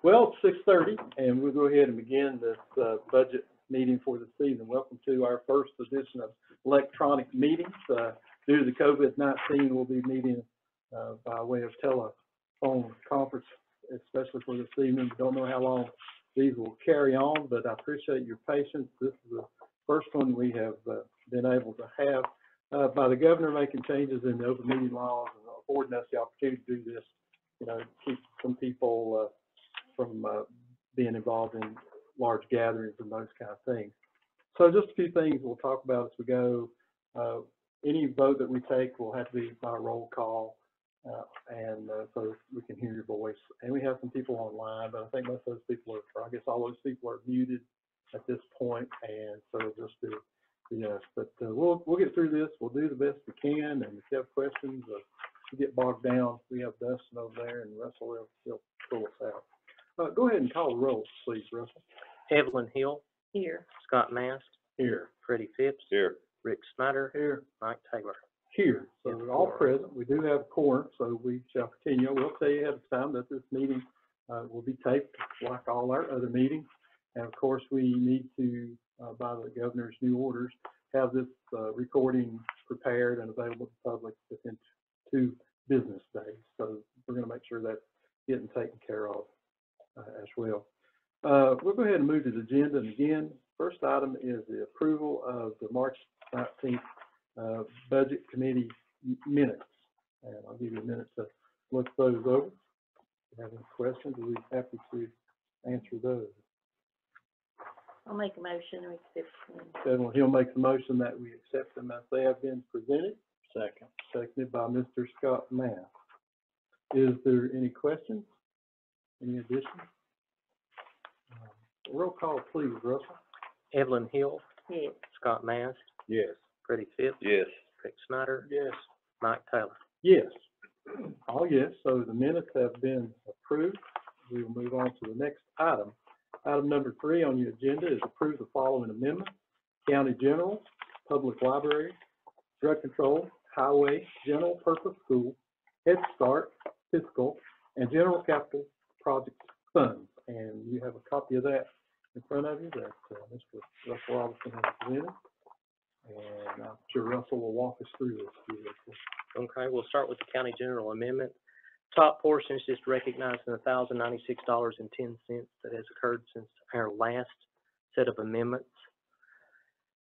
Well, it's 6:30, and we'll go ahead and begin this budget meeting for the season. Welcome to our first edition of electronic meetings. Due to the COVID-19, we'll be meeting by way of telephone conference, especially for this evening. We don't know how long these will carry on, but I appreciate your patience. This is the first one we have been able to have by the governor making changes in the open meeting laws and affording us the opportunity to do this, keep some people from being involved in large gatherings and those kind of things. So just a few things we'll talk about as we go. Any vote that we take will have to be by roll call, and so we can hear your voice. And we have some people online, but I think most of those people are, I guess all those people are muted at this point, and so just to, but we'll get through this. We'll do the best we can, and if you have questions, if you get bogged down, we have Dustin over there, and Russell will pull us out. Go ahead and call the roll, please, Russell. Evelyn Hill. Here. Scott Mast. Here. Freddie Phipps. Here. Rick Snyder. Here. Mike Taylor. Here. So we're all present. We do have a quorum, so we shall continue. We'll tell you ahead of time that this meeting will be taped like all our other meetings. And of course, we need to, by the governor's new orders, have this recording prepared and available to the public within 2 business days. So we're going to make sure that's getting taken care of as well. We'll go ahead and move to the agenda. And again, first item is the approval of the March 19th Budget Committee minutes. And I'll give you a minute to look those over. If you have any questions, we'll be happy to answer those. I'll make a motion to accept them. Evelyn Hill makes a motion that we accept them as they have been presented. Second. Seconded by Mr. Scott Mast. Is there any questions? Any additions? Roll call, please, Russell. Evelyn Hill. Yes. Scott Mast. Yes. Freddie Phipps. Yes. Rick Snyder. Yes. Mike Taylor. Yes. All yes. So the minutes have been approved. We will move on to the next item. Item number 3 on your agenda is approve the following amendment: County General, Public Library, Drug Control, Highway, General Purpose School, Head Start, Fiscal, and General Capital Project Funds. And you have a copy of that in front of you that Mr. Russell Robertson has presented. And I'm sure Russell will walk us through this. Okay, we'll start with the County General Amendment. Top portion is just recognizing $1,096.10 that has occurred since our last set of amendments.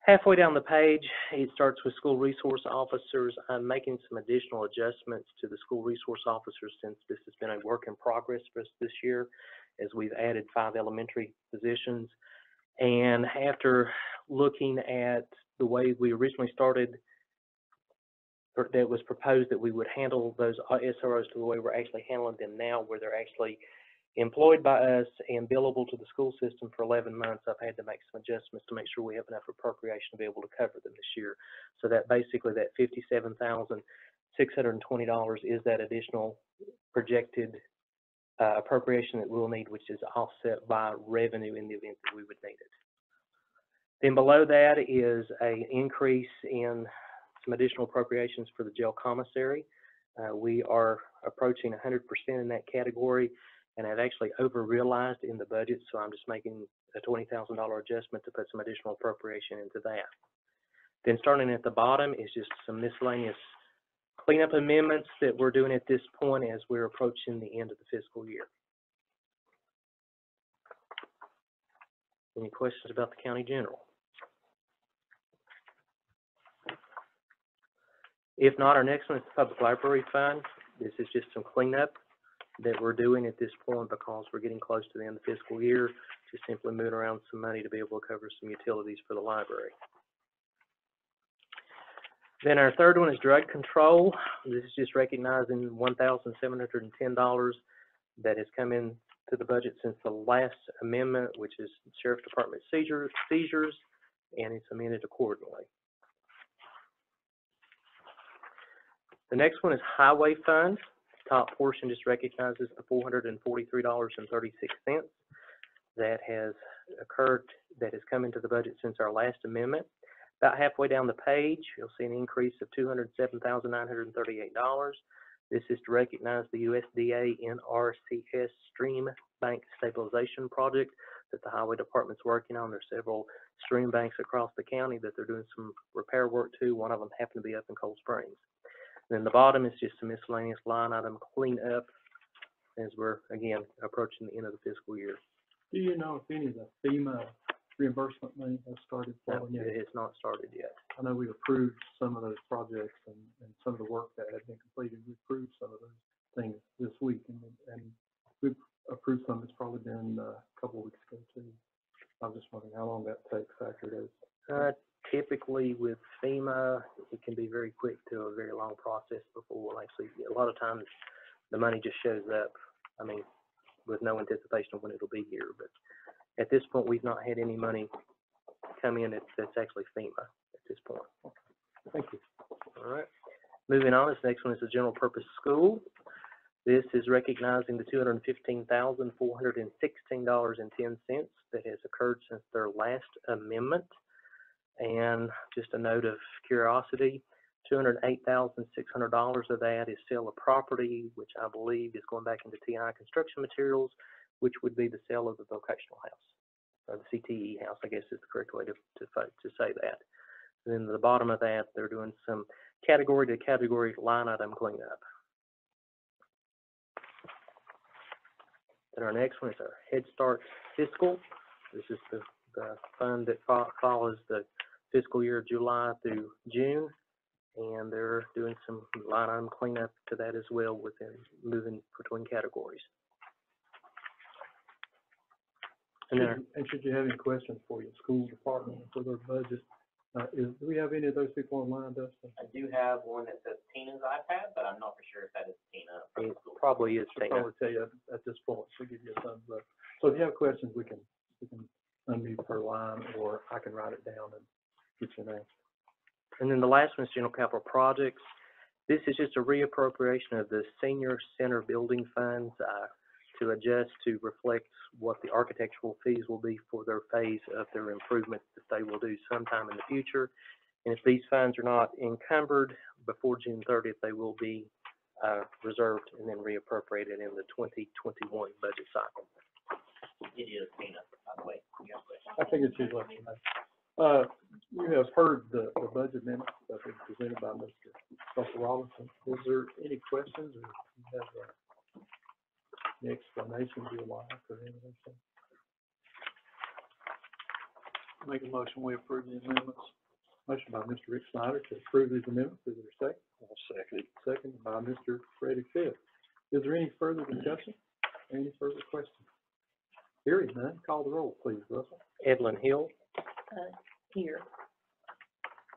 Halfway down the page, it starts with school resource officers. I'm making some additional adjustments to the school resource officers since this has been a work in progress for us this year, as we've added 5 elementary positions. And after looking at the way we originally started, or that was proposed that we would handle those SROs to the way we're actually handling them now, where they're actually employed by us and billable to the school system for 11 months, I've had to make some adjustments to make sure we have enough appropriation to be able to cover them this year. So that basically that $57,620 is that additional projected appropriation that we'll need, which is offset by revenue in the event that we would need it. Then below that is an increase in some additional appropriations for the jail commissary. We are approaching 100% in that category, and I've actually over-realized in the budget, so I'm just making a $20,000 adjustment to put some additional appropriation into that. Then starting at the bottom is just some miscellaneous cleanup amendments that we're doing at this point as we're approaching the end of the fiscal year. Any questions about the County General? If not, our next one is the Public Library Fund. This is just some cleanup that we're doing at this point because we're getting close to the end of the fiscal year, just simply moving around some money to be able to cover some utilities for the library. Then our third one is Drug Control. This is just recognizing $1,710 that has come into the budget since the last amendment, which is Sheriff's Department seizures, and it's amended accordingly. The next one is Highway Fund. Top portion just recognizes the $443.36 that has occurred, that has come into the budget since our last amendment. About halfway down the page, you'll see an increase of $207,938. This is to recognize the USDA NRCS Stream Bank Stabilization Project that the Highway Department's working on. There's several stream banks across the county that they're doing some repair work to. One of them happened to be up in Cold Springs. And then the bottom is just a miscellaneous line item cleanup as we're, again, approaching the end of the fiscal year. Do you know if any of the FEMA reimbursement money has started No, flowing yet? it has not started yet. I know we approved some of those projects and some of the work that had been completed. We approved some of those things this week, and we approved some that's probably been a couple of weeks ago too. I was just wondering how long that takes after those. Typically with FEMA, it can be very quick to a very long process before we'll actually, a lot of times the money just shows up, I mean, with no anticipation of when it'll be here. But at this point, we've not had any money come in that's actually FEMA at this point. Thank you. All right. Moving on, this next one is the general purpose school. This is recognizing the $215,416.10 that has occurred since their last amendment. And just a note of curiosity, $208,600 of that is sale of property, which I believe is going back into TI construction materials, which would be the sale of the vocational house, or the CTE house, I guess is the correct way to say that. And then at the bottom of that, they're doing some category to category line item cleanup. And our next one is our Head Start fiscal. This is the fund that follows the fiscal year July through June, and they're doing some line item cleanup to that as well within moving between categories. And Should you have any questions for your school department for their budget, do we have any of those people online, Dustin? I do have one that says Tina's iPad, but I'm not for sure if that is Tina. it probably is I'll Tina. probably tell you at this point, she'll give you a thumbs up. So if you have questions, we can unmute her line, or I can write it down and get your name. And then the last one is general capital projects. This is just a reappropriation of the senior center building funds to adjust to reflect what the architectural fees will be for their phase of their improvements that they will do sometime in the future. And if these funds are not encumbered before June 30th, they will be reserved and then reappropriated in the 2021 budget cycle. It is Tina, by the way. You have a question? I think it's usually, you have heard the budget minutes that were presented by Mr. Russell Robinson. Is there any questions, or you have any explanations you would like, or anything? Make a motion, we approve the amendments. Motion by Mr. Rick Snyder to approve these amendments. Is there a second? I'll second. Second by Mr. Freddie Fitz. Is there any further discussion? Any further questions? Hearing none, call the roll, please, Russell. Edlin Hill, Here,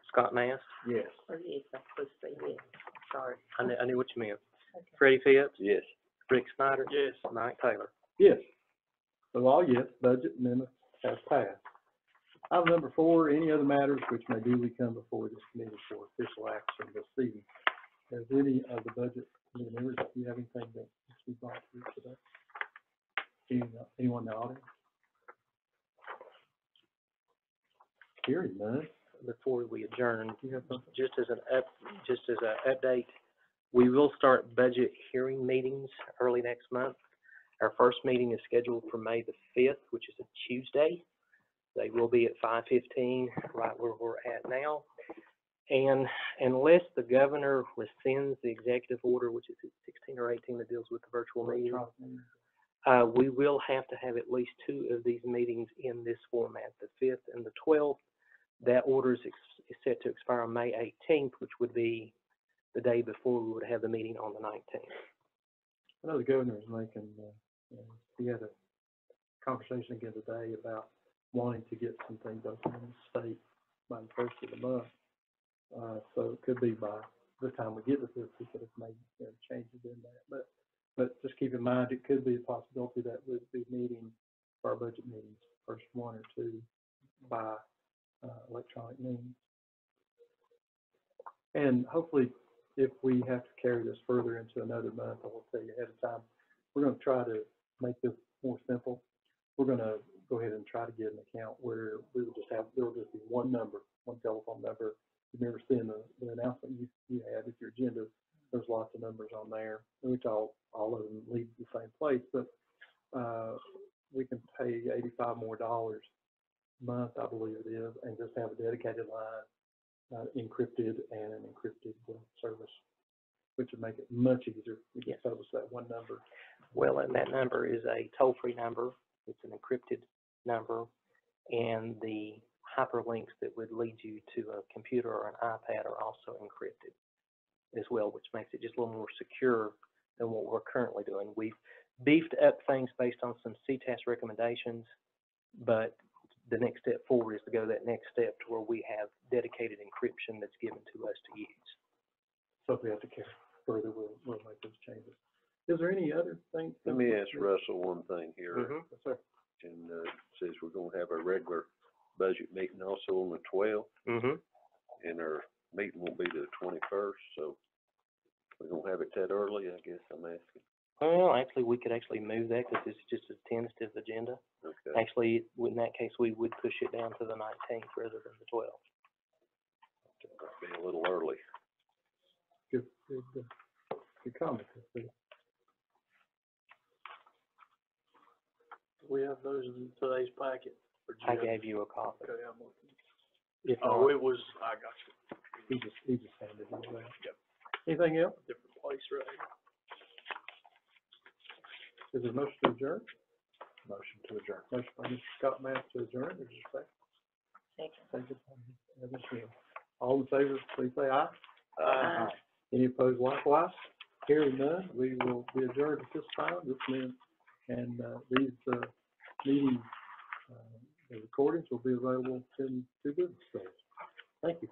Scott Nass. Yes. or yes, I'm supposed to say yes, sorry. I knew what you meant. Okay. Freddie Fitz, Yes. Rick Snyder, Yes. Mike Taylor. Yes. So all yes, budget amendment has passed. Item number 4, any other matters which may duly come before this committee for official action this evening. Has any of the budget committee members, do you have anything that we brought through today? Anyone in the audience? Hearing none. Before we adjourn, Do you have something? just as an update, we will start budget hearing meetings early next month. Our first meeting is scheduled for May the 5th, which is a Tuesday. They will be at 5:15, right where we're at now. And unless the governor rescinds the executive order, which is at 16 or 18 that deals with the virtual meeting, we will have to have at least 2 of these meetings in this format, the 5th and the 12th. That order is set to expire on May 18th, which would be the day before we would have the meeting on the 19th. I know the governor is making, he had a conversation again today about wanting to get some things open in the state by the 1st of the month. So it could be by the time we get to this, we could have made changes in that. But just keep in mind, it could be a possibility that we'll be meeting our budget meetings, first 1 or 2 by electronic means. And hopefully, if we have to carry this further into another month, I will tell you ahead of time, we're going to try to make this more simple. We're going to go ahead and try to get an account where we will just have, there will just be one number, one telephone number. You've never seen the announcement you had with your agenda. There's lots of numbers on there. and just have a dedicated line, encrypted and an encrypted service, which would make it much easier. You can tell us that one number. Well, and that number is a toll-free number. It's an encrypted number, and the hyperlinks that would lead you to a computer or an iPad are also encrypted as well, which makes it just a little more secure than what we're currently doing. We've beefed up things based on some CTAS recommendations, but the next step forward is to go that next step to where we have dedicated encryption that's given to us to use. So if we have to carry further, we'll make those changes. Is there any other thing? Let me ask Russell one thing here. Yes, sir. And, says we're gonna have our regular budget meeting also on the 12th, and our meeting won't be the 21st, so we're gonna have it that early, I guess I'm asking. Well, actually, we could actually move that because it's just a tentative agenda. Okay. Actually, in that case, we would push it down to the 19th rather than the 12th. Might be a little early. Good comment. We have those in today's packet. Or do you I have- gave you a copy. Okay, I'm looking. If Oh, not, it was, I got you. he just handed it away. Anything else? Different place, right? Is there a motion to adjourn? Motion to adjourn. Motion by Mr. Scott Matt to adjourn, is there a second? Second by Ms. Evans Hill. All in favor, please say aye. Aye. Any opposed likewise? Hearing none, we will be adjourned at this time, and these meeting, the recordings will be available in 2 business days. Thank you.